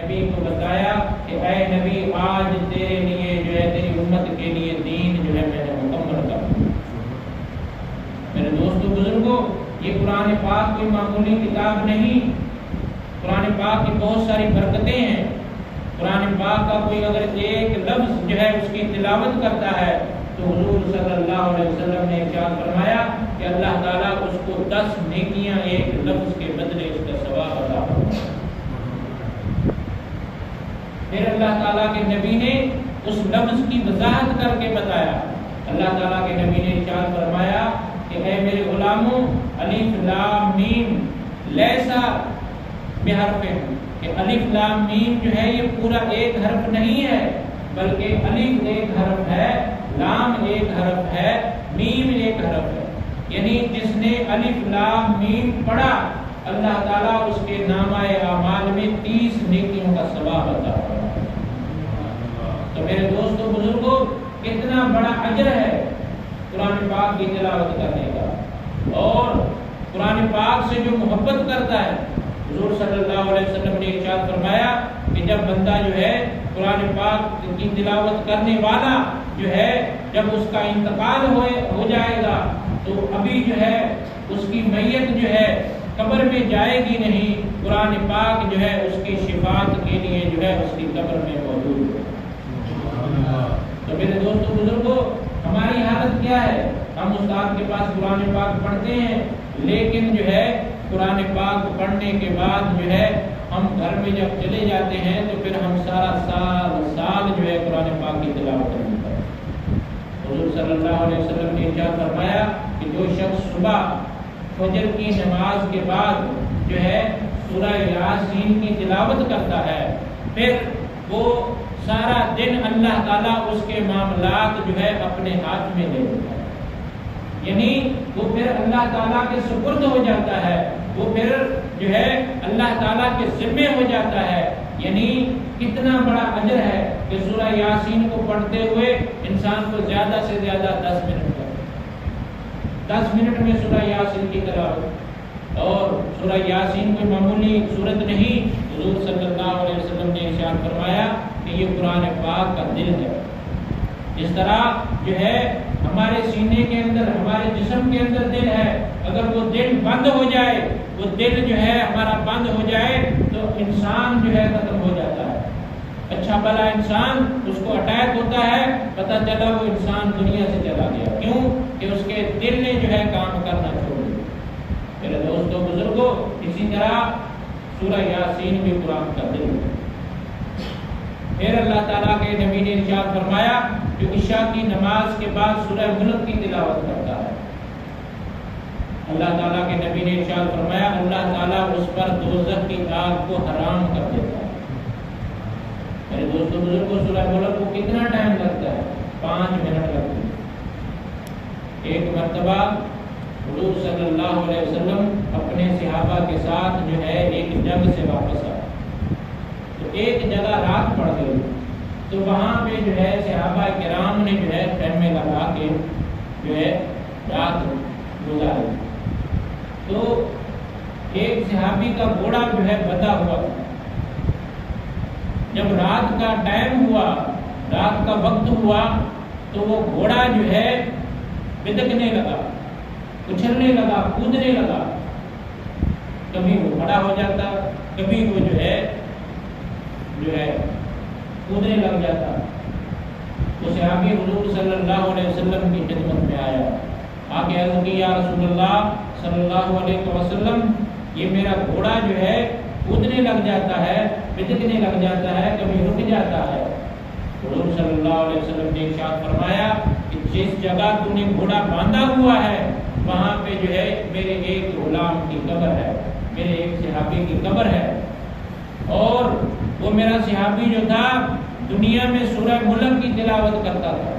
نبی کو بتایا کہ اے نبی آج تیرے لیے جو ہے تیری امت کے لیے دین جو ہے میں نے مکمل کر دیا۔ میرے دوستو بزرگوں، یہ قرآن پاک کوئی معمولی کتاب نہیں، قرآن پاک کی بہت ساری برکتیں ہیں۔ قرآن پاک کا کوئی اگر ایک لفظ جو ہے اس کی تلاوت کرتا ہے تو حضور صلی اللہ علیہ وسلم نے ارشاد فرمایا کہ اللہ تعالیٰ اس کو 10 نیکیاں ایک لفظ کے بدلے اس کا ثواب عطا فرماتا ہے۔ پھر اللہ تعالیٰ کے نبی نے اس لفظ کی وضاحت کر کے بتایا۔ اللہ تعالیٰ کے نبی نے ارشاد فرمایا کہ اے میرے غلاموں، الف لام میم لیسا بحرف، کہ الف لام میم جو ہے یہ پورا ایک حرف نہیں ہے، بلکہ الف ایک حرف ہے، لام ایک حرف ہے، میم ایک حرف ہے۔ یعنی جس نے الف لام میم پڑھا اللہ تعالیٰ اس کے نامہ اعمال میں 30 نیکیوں کا ثواب عطا فرمائے۔ تو میرے دوستو بزرگوں، کتنا بڑا اجر ہے قرآن پاک کی تلاوت کرنے کا، اور قرآن پاک سے جو محبت کرتا ہے، حضور صلی اللہ علیہ وسلم نے ارشاد فرمایا کہ جب بندہ جو ہے قرآن پاک کی تلاوت کرنے والا جو ہے جب اس کا انتقال ہو جائے گا تو ابھی جو ہے اس کی میت جو ہے قبر میں جائے گی نہیں، قرآن پاک جو ہے اس کی شفاعت کے لیے جو ہے اس کی قبر میں موجود ہے۔ تو میرے دوستو بزرگوں، ہماری حالت کیا ہے؟ ہم استاد کے پاس قرآن پاک پڑھتے ہیں، لیکن جو ہے قرآن پاک پڑھنے کے بعد جو ہے ہم گھر میں جب چلے جاتے ہیں تو پھر ہم سارا سال جو ہے قرآن پاک کی تلاوت نہیں کرتے۔ حضور صلی اللہ علیہ وسلم نے ارشاد فرمایا کہ جو شخص صبح فجر کی نماز کے بعد جو ہے سورہ یاسین کی تلاوت کرتا ہے، پھر وہ سارا دن اللہ تعالیٰ اس کے معاملات جو ہے اپنے ہاتھ میں لے لیتا ہے، یعنی وہ پھر اللہ تعالیٰ کے سپرد ہو جاتا ہے، وہ پھر جو ہے اللہ تعالیٰ کے ذمے ہو جاتا ہے۔ یعنی کتنا بڑا اجر ہے کہ سورہ یاسین کو پڑھتے ہوئے انسان کو زیادہ سے زیادہ 10 منٹ کرے، 10 منٹ میں سورہ یاسین کی تلاوت۔ اور سورہ یاسین کوئی معمولی سورت نہیں، حضور صلی اللہ علیہ وسلم نے ارشاد فرمایا کہ یہ قرآن پاک کا دل ہے۔ اس طرح جو ہے ہمارے سینے کے اندر، ہمارے جسم کے اندر دل ہے، اگر وہ دل بند ہو جائے، وہ دل جو ہے ہمارا بند ہو جائے تو انسان جو ہے ختم ہو جاتا ہے۔ اچھا بھلا انسان، اس کو اٹیک ہوتا ہے، پتہ چلا وہ انسان دنیا سے چلا گیا، کیوں کہ اس کے دل نے جو ہے کام کرنا چھوڑ دیا۔ میرے دوستو بزرگوں، اسی طرح سورہ یاسین بھی قرآن کا دل ہے۔ پھر اللہ تعالیٰ کے نبی نے ارشاد فرمایا جو عشاء کی نماز کے بعد سورہ ملک کی تلاوت کرتا ہے، اللہ تعالیٰ کے نبی نے ارشاد فرمایا اللہ تعالیٰ اس پر دوزخ کی آگ کو حرام کر دیتا ہے۔ میرے دوستو بزرگوں، سورہ ملک کو کتنا ٹائم لگتا ہے؟ 5 منٹ لگتے ہیں۔ ایک مرتبہ حضور صلی اللہ علیہ وسلم اپنے صحابہ کے ساتھ جو ہے ایک جنگ سے واپس آئے، تو ایک جگہ رات پڑ گئی، تو وہاں پہ جو ہے صحابہ کرام نے جو ہے خیمے لگا کے جو ہے رات گزاری۔ تو ایک صحابی کا گھوڑا جو ہے بندھا ہوا تھا، جب رات کا ٹائم ہوا، رات کا وقت ہوا، تو وہ گھوڑا جو ہے بدکنے لگا، اچھلنے لگا، کودنے لگا، کبھی وہ کھڑا ہو جاتا، کبھی وہ جو ہے کودنے لگ جاتا۔ تو صحابی حضور صلی اللہ علیہ وسلم کی خدمت میں آیا، آ کے عرض کی یا رسول اللہ صلی اللہ علیہ وسلم، یہ میرا گھوڑا جو ہے کودنے لگ جاتا ہے، بدکنے لگ جاتا ہے، کبھی رک جاتا ہے۔ حضور صلی اللہ علیہ وسلم نے ارشاد فرمایا کہ جس جگہ تو نے گھوڑا باندھا ہوا ہے وہاں پہ جو ہے میرے ایک غلام کی قبر ہے، میرے ایک صحابی کی قبر ہے، اور وہ میرا صحابی جو تھا دنیا میں سورہ ملک کی تلاوت کرتا تھا،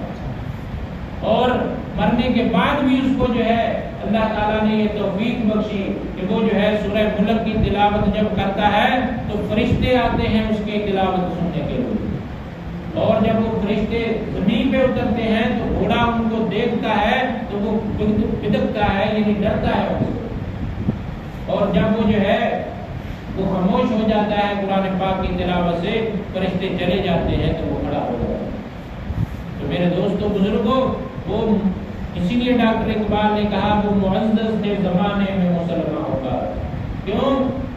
اور مرنے کے بعد بھی اس کو جو ہے اللہ تعالیٰ نے یہ توفیق بخشی کہ وہ جو ہے سورہ ملک کی تلاوت جب کرتا ہے تو فرشتے آتے ہیں اس کی تلاوت سننے کے لیے، اور جب وہ فرشتے زمین پہ اترتے ہیں تو گھوڑا ان کو دیکھتا ہے تو وہ بدکتا ہے، یعنی ڈرتا ہے ان سے، اور جب وہ جو ہے وہ خاموش ہو جاتا ہے قرآن پاک کی تلاوت سے، فرشتے چلے جاتے ہیں تو وہ کھڑا ہو جاتا ہے۔ تو میرے دوستوں بزرگوں، وہ اسی لیے ڈاکٹر اقبال نے کہا وہ معزز تھے زمانے میں مسلمان ہوگا، کیوں؟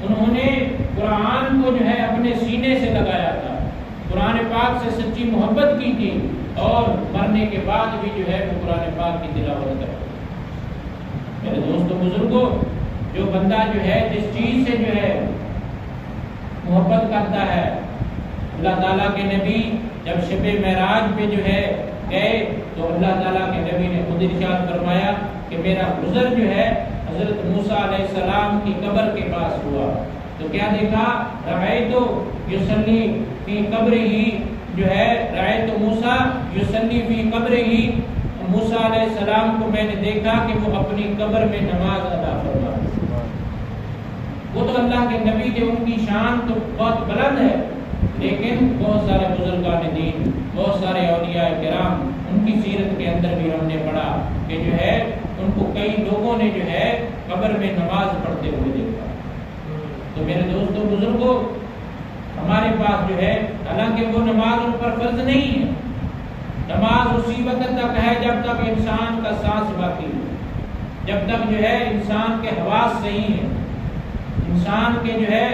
انہوں نے قرآن کو جو ہے اپنے سینے سے لگایا تھا، قرآن پاک سے سچی محبت کی تھی، اور مرنے کے بعد بھی جو ہے وہ قرآن پاک کی تلاوت کرتے۔ میرے دوستوں بزرگوں، جو بندہ جو ہے جس چیز سے جو ہے محبت کرتا ہے، اللہ تعالیٰ کے نبی جب شب معراج پہ جو ہے گئے تو اللہ تعالیٰ کے نبی نے خود ارشاد فرمایا کہ میرا گزر جو ہے حضرت موسیٰ علیہ السلام کی قبر کے پاس ہوا، تو کیا دیکھا؟ رأیت یصلی فی قبرہ، جو ہے رأیت موسیٰ یصلی فی قبرہ، موسیٰ علیہ السلام کو میں نے دیکھا کہ وہ اپنی قبر میں نماز ادا فرما رہے۔ وہ تو اللہ کے نبی کے، ان کی شان تو بہت بلند ہے، لیکن بہت سارے بزرگان دین، بہت سارے اولیاء کرام، ان کی سیرت کے اندر بھی ہم نے پڑھا کہ جو ہے ان کو کئی لوگوں نے جو ہے قبر میں نماز پڑھتے ہوئے دیکھا۔ تو میرے دوستوں بزرگوں، ہمارے پاس جو ہے حالانکہ وہ نماز ان پر فرض نہیں ہے، نماز اسی وقت تک ہے جب تک انسان کا سانس باقی ہے، جب تک جو ہے انسان کے حواس صحیح ہے، انسان کے جو ہے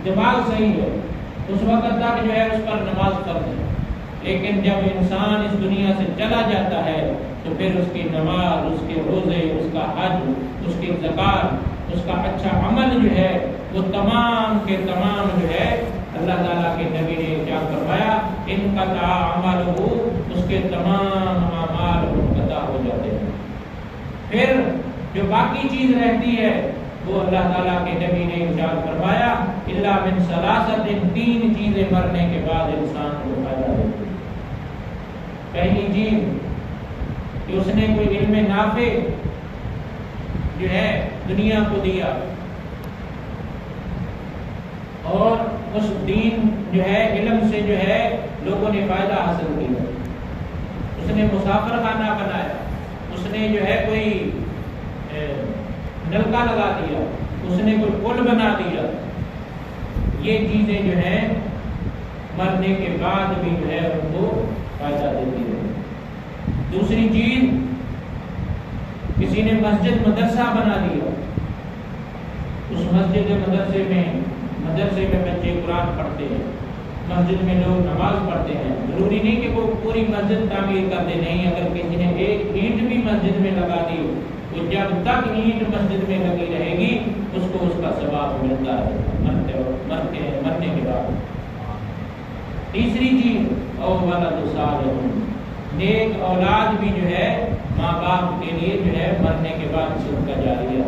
دماغ صحیح ہے، اس وقت تک جو ہے اس پر نماز فرض ہے۔ لیکن جب انسان اس دنیا سے چلا جاتا ہے تو پھر اس کی نماز، اس کے روزے، اس کا حج، اس کی زکات، اس کا اچھا عمل جو ہے وہ تمام کے تمام جو ہے اللہ تعالیٰ کے نبی نے کیا فرمایا، انقطع عملہ، اس کے تمام اعمال منقطع ہو جاتے ہیں۔ پھر جو باقی چیز رہتی ہے وہ اللہ تعالیٰ کے نبی نے ارشاد فرمایا الا من ثلاثۃ، تین چیزیں مرنے کے بعد انسان کو فائدہ دیتی ہیں۔ پہلی چیز کہ اس نے کوئی علم نافع جو ہے دنیا کو دیا، اور اس دین جو ہے علم سے جو ہے لوگوں نے فائدہ حاصل کیا، اس نے مسافر خانہ بنایا، اس نے جو ہے کوئی نلکا لگا دیا، اس نے کوئی پل بنا دیا، یہ چیزیں جو ہیں مرنے کے بعد بھی جو ہے ان کو فائدہ دیتی ہے۔ دوسری چیز، کسی نے مسجد مدرسہ بنا دیا، اس مسجد مدرسے میں بچے قرآن پڑھتے ہیں، مسجد میں لوگ نماز پڑھتے ہیں، ضروری نہیں کہ وہ پوری مسجد تعمیر کر دے، نہیں، اگر کسی نے ایک اینٹ بھی مسجد میں لگا دی تو جب تک اینٹ مسجد میں لگی رہے گی اس کو اس کا ثواب ملتا ہے مرنے کے بعد۔ تیسری چیز، اور ولد صالح، نیک اولاد بھی جو ہے ماں باپ کے لیے جو ہے مرنے کے بعد صدقہ جاریہ۔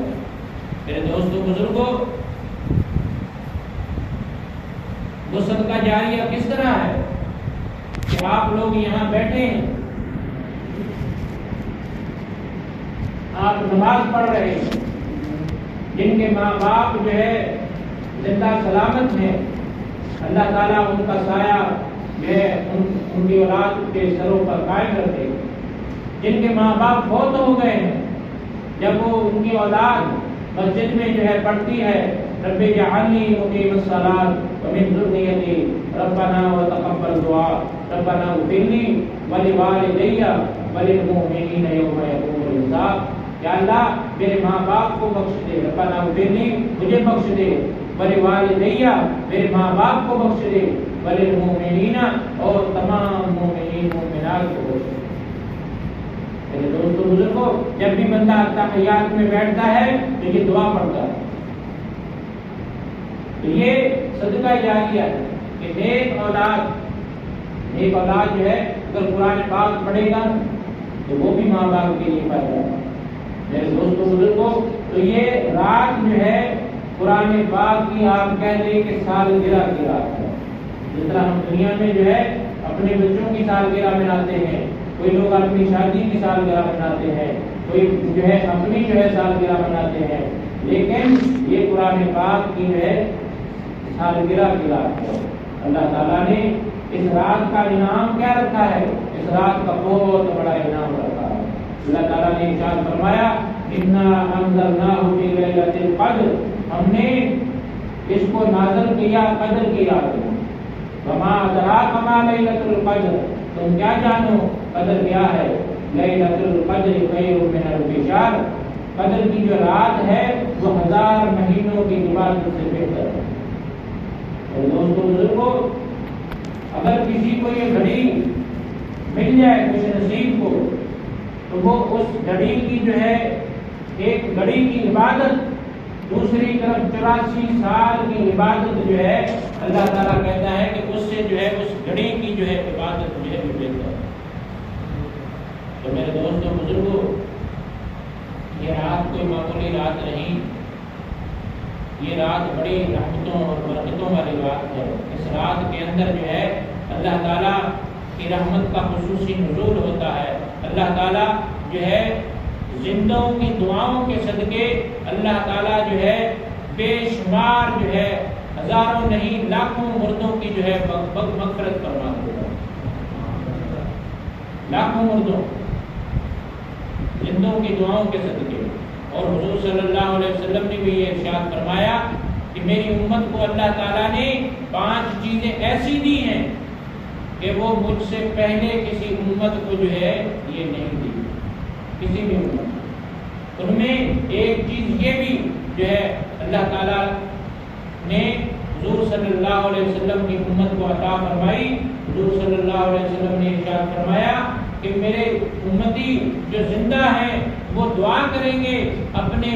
میرے دوستوں بزرگوں، وہ صدقہ جاریہ کس طرح ہے کہ آپ لوگ یہاں بیٹھے ہیں، آپ نماز پڑھ رہے ہیں، جن کے ماں باپ جو ہے زندہ سلامت ہیں، اللہ تعالیٰ ان کا سایہ جو ہے ان کی اولاد کے سروں پر قائم رکھے، جن کے ماں باپ فوت ہو گئے ہیں، جب وہ ان کی اولاد مسجد میں جو ہے پڑھتی ہے رب اجعلنی مقیم الصلاۃ ومن ذریتی ربنا وتقبل دعاء ربنا اغفر لی ولوالدی وللمؤمنین یوم یقوم الحساب، یا اللہ میرے ماں باپ کو بخش دے، ربنا اغفر لی، مجھے بخش دے، ولوالدی، میرے ماں باپ کو بخش دے، وللمؤمنین، اور تمام مومنین مومنات کو بخش دے۔ میرے دوستو بزرگوں، جب بھی بندہ تحیات میں بیٹھتا ہے تو یہ دعا پڑھتا ہے، تو یہ صدقہ جاریہ ہے کہ نیک اولاد جو ہے اگر قرآن پاک پڑھے گا تو وہ بھی ماں باپ کے لیے فائدہ ہے۔ میرے دوستو بزرگوں، تو یہ رات جو ہے قرآن پاک کی آپ کہہ لیں کہ سالگرہ کی رات ہے۔ جس طرح ہم دنیا میں جو ہے اپنے بچوں کی سالگرہ مناتے ہیں، کوئی لوگ اپنی شادی کی سالگرہ مناتے ہیں، کوئی جو ہے اپنی جو ہے سالگرہ مناتے ہیں، لیکن یہ قرآن پاک کی جو ہے سالگرہ کی رات ہے۔ اللہ تعالیٰ نے اس رات کا انعام کیا رکھا ہے؟ اس رات کا بہت بڑا انعام رکھا ہے۔ اللہ تعالیٰ نے ارشاد فرمایا اِنَّا أَنزَلْنَاهُ فِي لَيْلَةِ الْقَدْرِ، ہم نے اس کو نازل کیا قدر کی رات میں. وما ادراک ما لیلۃ القدر، تم کیا جانو قدر کیا ہے. لیلۃ القدر خیر من الف شہر، قدر کی جو رات ہے وہ 1000 مہینوں کی عبادت سے بہتر ہے. اور دوستو بزرگوں، اگر کسی کو یہ گھڑی مل جائے خوش نصیب کو، تو وہ اس گھڑی کی جو ہے ایک گھڑی کی عبادت، دوسری طرف 84 سال کی عبادت جو ہے اللہ تعالیٰ کہتا ہے کہ اس سے جو ہے اس گھڑی کی جو ہے عبادت جو ہے بہتر ہے. تو میرے دوستوں بزرگوں، یہ رات کوئی معمولی رات نہیں، یہ رات بڑی رحمتوں اور برکتوں والی رات ہے. اس رات کے اندر جو ہے اللہ تعالیٰ کی رحمت کا خصوصی نزول ہوتا ہے. اللہ تعالیٰ جو ہے زندوں کی دعاؤں کے صدقے اللہ تعالیٰ جو ہے بے شمار جو ہے ہزاروں نہیں لاکھوں مردوں کی جو ہے مغفرت فرما دیتا ہے. لاکھوں مردوں زندوں کی دعاؤں کے صدقے. اور حضور صلی اللہ علیہ وسلم نے بھی یہ ارشاد فرمایا کہ میری امت کو اللہ تعالیٰ نے 5 چیزیں ایسی دی ہیں کہ وہ مجھ سے پہلے کسی امت کو جو ہے یہ نہیں دی، کسی بھی امت. ان میں ایک چیز یہ بھی جو ہے اللہ تعالیٰ نے حضور صلی اللہ علیہ وسلم کی امت کو عطا فرمائی. حضور صلی اللہ علیہ وسلم نے ارشاد فرمایا کہ میرے امتی جو زندہ ہیں وہ دعا کریں گے اپنے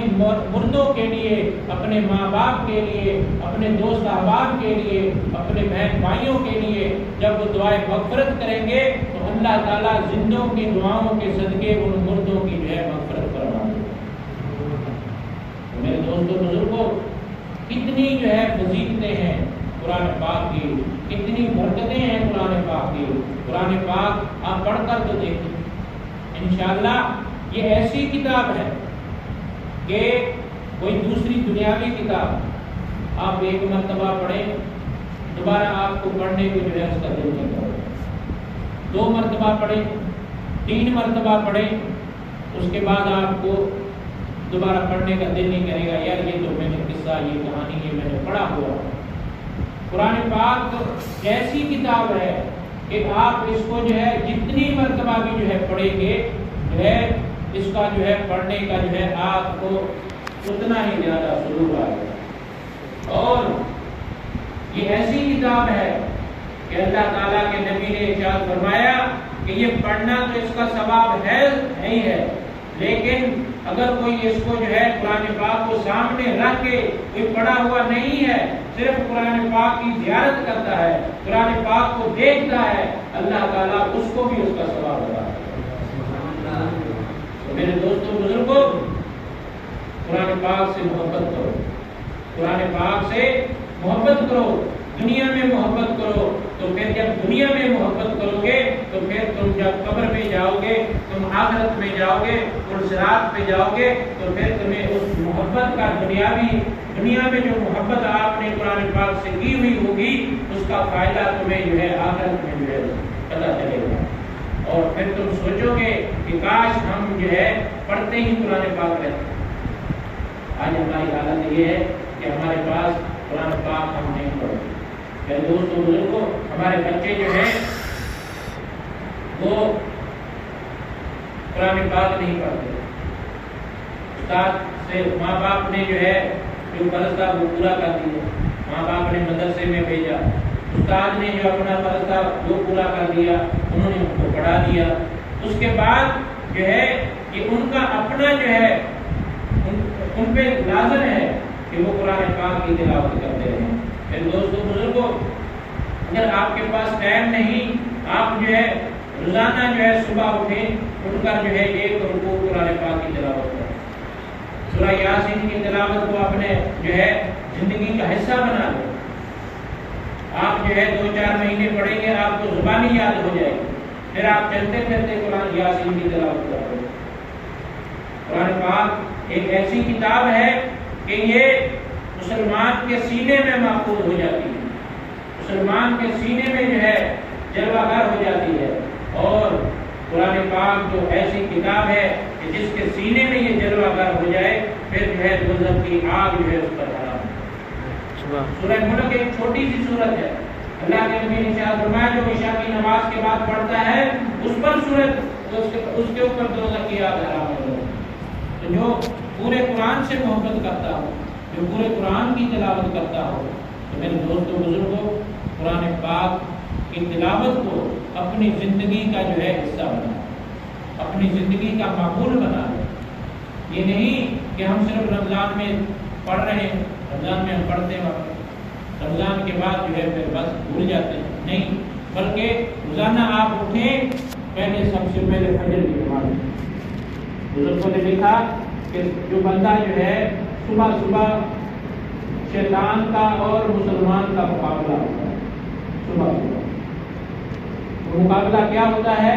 مردوں کے لیے، اپنے ماں باپ کے لیے، اپنے دوست احباب کے لیے، اپنے بہن بھائیوں کے لیے. جب وہ دعائیں مغفرت کریں گے تو اللہ تعالیٰ زندوں کی دعاؤں کے صدقے ان مردوں کی جو ہے مغفرت فرما دے. میرے دوستوں بزرگوں، کتنی جو ہے فضیلتیں ہیں قرآن پاک کی، کتنی برکتیں ہیں قرآن پاک کی. قرآن پاک آپ پڑھ کر تو دیکھیں، انشاءاللہ یہ ایسی کتاب ہے کہ کوئی دوسری دنیاوی کتاب آپ ایک مرتبہ پڑھیں، دوبارہ آپ کو پڑھنے کو جو ہے اس کا دل نہیں کرے. 2 مرتبہ پڑھیں، 3 مرتبہ پڑھیں، اس کے بعد آپ کو دوبارہ پڑھنے کا دل نہیں کرے گا. یار یہ تو میں نے قصہ، یہ کہانی یہ میں نے پڑھا ہوا. قرآن پاک ایسی کتاب ہے کہ آپ اس کو جو ہے جتنی مرتبہ بھی جو ہے پڑھیں گے جو ہے اس کا جو ہے پڑھنے کا جو ہے آپ کو اتنا ہی زیادہ سرور آئے گا. اور یہ ایسی کتاب ہے کہ اللہ تعالیٰ کے نبی نے ارشاد فرمایا کہ یہ پڑھنا تو اس کا ثواب ہے ہی ہے، لیکن اگر کوئی اس کو جو ہے قرآن پاک کو سامنے رکھ کے کوئی پڑھا ہوا نہیں ہے، صرف قرآن پاک کی زیارت کرتا ہے، قرآن پاک کو دیکھتا ہے، اللہ تعالیٰ اس کو بھی اس کا ثواب دیتا ہے. تو میرے دوستوں بزرگوں، قرآن پاک سے محبت کرو، قرآن پاک سے محبت کرو. دنیا میں محبت کرو تو پھر جب دنیا میں محبت کرو گے تو پھر تم جب قبر میں جاؤ گے، تم آخرت میں جاؤ گے، صراط پہ جاؤ گے تو پھر تمہیں اس محبت کا دنیا میں جو محبت آپ نے قرآن پاک سے کی ہوئی ہوگی اس کا فائدہ تمہیں جو ہے آخرت میں جو ہے پتہ چلے گا. اور پھر تم سوچو گے کہ کاش ہم جو ہے پڑھتے ہی قرآن پاک رہتے. آج ہماری حالت یہ ہے کہ ہمارے پاس قرآن پاک ہم نہیں پڑھتے. میرے دوستوں بزرگوں، ہمارے بچے جو ہیں وہ قرآن پاک نہیں پڑھتے. استاد سے ماں باپ نے جو ہے جو فرض تھا وہ پورا کر دیا، ماں باپ نے مدرسے میں بھیجا، استاد نے جو اپنا فرض تھا وہ پورا کر دیا، انہوں نے ان کو پڑھا دیا. اس کے بعد جو ہے یہ ان کا اپنا جو ہے ان پہ لازم ہے کہ وہ قرآن پاک کی تلاوت کرتے رہیں. میرے دوستوں بزرگوں، اگر آپ کے پاس ٹائم نہیں، آپ جو ہے روزانہ جو ہے صبح اٹھیں، اٹھ کر جو ہے 1 رکوع قرآن پاک کی تلاوت کریں. سورہ یاسین کی تلاوت کو اپنے جو ہے زندگی کا حصہ بنا لیں. آپ جو ہے 2-4 مہینے پڑھیں گے، آپ کو زبانی یاد ہو جائے گی، پھر آپ چلتے پھرتے قرآن یاسین کی تلاوت کریں. قرآن پاک ایک ایسی کتاب ہے کہ یہ مسلمان کے سینے میں محفوظ ہو جاتی ہے، مسلمان کے سینے میں جو ہے جلوہ گر ہو جاتی ہے. اور قرآن پاک جو ایسی کتاب ہے کہ جس کے سینے میں یہ جلوہ گر ہو جائے پھر جو ہے دوزخ کی آگ جو ہے اس پر حرام ہے. سورہ ملک ایک چھوٹی سی سورت ہے، اللہ کے نبی نے ارشاد فرمایا جو عشاء کی نماز کے بعد پڑھتا ہے اس پر سورت اس کے اوپر دوزخ کی آگ حرام ہو جائے۔ تو جو پورے قرآن سے محبت کرتا ہو، جو پورے قرآن کی تلاوت کرتا ہو، تو میرے دوستوں بزرگوں، قرآن پاک کی تلاوت کو اپنی زندگی کا جو ہے حصہ بنا، اپنی زندگی کا معمول بنا لے۔ یہ نہیں کہ ہم صرف رمضان میں پڑھ رہے ہیں، رمضان میں ہم پڑھتے ہیں، رمضان کے بعد جو ہے پھر بس بھول جاتے ہیں، نہیں، بلکہ روزانہ آپ اٹھیں، پہلے سب سے پہلے فجر کی نماز۔ بزرگوں نے لکھا کہ جو بندہ جو ہے صبح صبح شیطان کا اور مسلمان کا مقابلہ ہوتا ہے، صبح صبح وہ مقابلہ کیا ہوتا ہے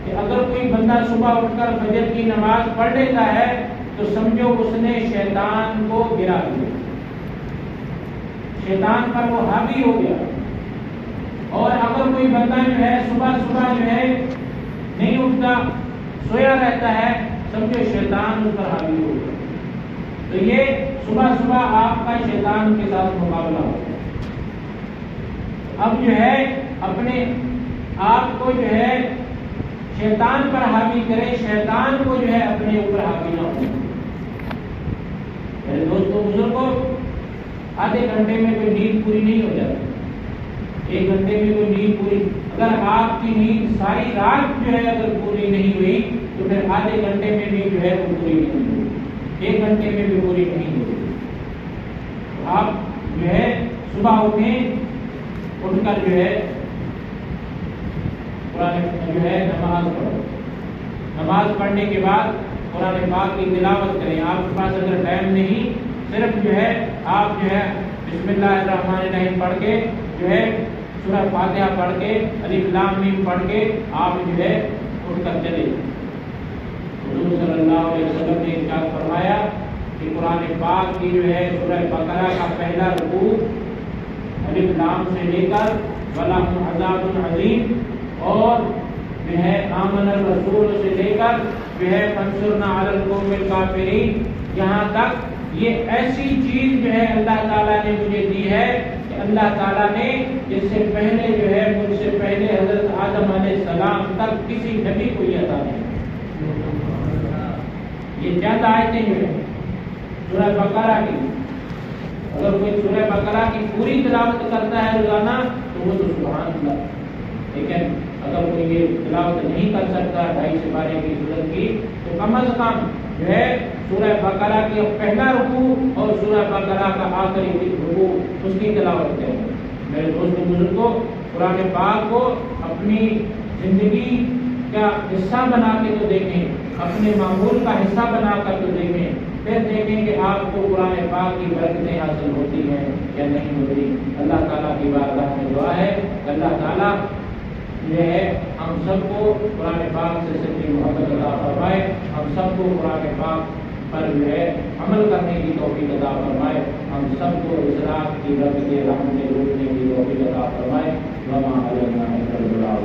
کہ اگر کوئی بندہ صبح اٹھ کر فجر کی نماز پڑھ لیتا ہے تو سمجھو اس نے شیطان کو گرا دیا، شیطان پر وہ حاوی ہو گیا۔ اور اگر کوئی بندہ جو ہے صبح صبح جو ہے نہیں اٹھتا، سویا رہتا ہے، سمجھو شیطان اس پر حاوی ہو گیا۔ تو یہ صبح صبح آپ کا شیطان کے ساتھ مقابلہ ہوتا ہے۔ اب جو ہے اپنے آپ کو جو ہے شیطان پر حاوی کرے، شیطان کو جو ہے اپنے اوپر حاوی نہ ہو۔ میرے دوستوں بزرگوں، آدھے گھنٹے میں کوئی نیند پوری نہیں ہو جاتی، ایک گھنٹے میں کوئی نیند پوری، اگر آپ کی نیند ساری رات جو ہے اگر پوری نہیں ہوئی تو پھر آدھے گھنٹے میں بھی جو ہے وہ پوری نہیں ہوئی، ایک گھنٹے میں بھی پوری نہیں ہوئی۔ آپ جو ہے صبح اٹھیں، اٹھ کر جو ہے قرآن جو ہے نماز پڑھو، نماز پڑھنے کے بعد قرآن پاک کی تلاوت کریں۔ آپ کے پاس اگر ٹائم نہیں، صرف جو ہے آپ جو ہے بسم اللہ الرحمن الرحیم پڑھ کے جو ہے سورہ فاتحہ پڑھ کے الف لام میم پڑھ کے آپ جو ہے اٹھ کر چلے۔ حضور صلی اللہ علیہ وسلم نے ارشاد فرمایا کہ قرآن پاک کی جو ہے سورہ بقرہ کا پہلا رکوع الف لام سے لے کر وَلَهُمْ عَذَابٌ عَظِيمٌ اور جو ہے آمن الرسول سے لے کر جو ہے فَانصُرْنَا عَلَى الْقَوْمِ الْكَافِرِينَ، یہاں تک یہ ایسی چیز جو ہے اللہ تعالیٰ نے مجھے دی ہے کہ اللہ تعالیٰ نے اس سے پہلے جو ہے مجھ سے پہلے حضرت آدم علیہ السلام تک کسی نبی کو یہ عطا نہیں۔ یہ چند آیتیں جو ہے سورہ بقرہ کی، اگر کوئی سورہ بقرہ کی پوری تلاوت کرتا ہے روزانہ تو وہ تو سبحان اللہ، لیکن اگر کوئی یہ تلاوت نہیں کر سکتا 2.5 پارے کی سورت کی تو کم از کم جو ہے سورہ بقرہ کی پہلا رکوع اور سورہ بقرہ کا آخری رکوع اس کی تلاوت کریں۔ میرے دوستوں بزرگوں، قرآن پاک کو اپنی زندگی کا حصہ بنا کے تو دیکھیں، اپنے معمول کا حصہ بنا کر تو دیکھیں، پھر دیکھیں کہ آپ کو قرآن پاک کی برکتیں حاصل ہوتی ہیں یا نہیں ہوتی۔ اللہ تعالیٰ کی بارگاہ میں دعا ہے کہ اللہ تعالیٰ یہ ہے ہم سب کو قرآن پاک سے سچی محبت عطا فرمائے، ہم سب کو قرآن پاک پر جو ہے عمل کرنے کی توفیق عطا فرمائے، ہم سب کو اصلاح کی برکتیں رحمتیں روکنے کی توفیق عطا فرمائے۔ وما علینا الا البلاغ۔